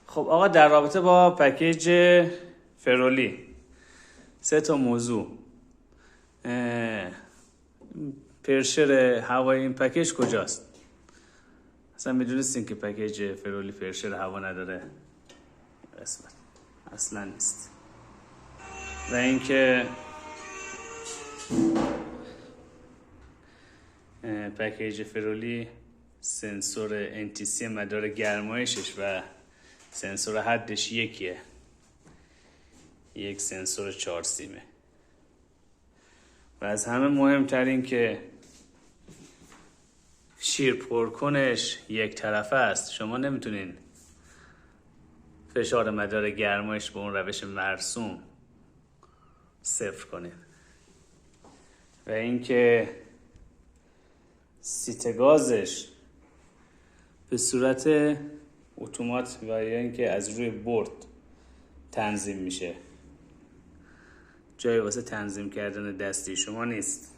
خب آقا، در رابطه با پکیج فرولی 3 موضوع. پرشر هوای این پکیج کجاست؟ اصلا میدونستین که پکیج فرولی پرشر هوا نداره؟ قسمت اصلا نیست. و اینکه پکیج فرولی سنسور انتیسی مدار گرمایشش و سنسور حدش یکیه، یک سنسور 4 سیمه. و از همه مهمتر این که شیر پرکنش یک طرفه است. شما نمیتونین فشار مدار گرمایش به اون روش مرسوم صفر کنین. و اینکه سیت گازش به صورت اتومات و یا اینکه از روی برد تنظیم میشه، جای واسه تنظیم کردن دستی شما نیست.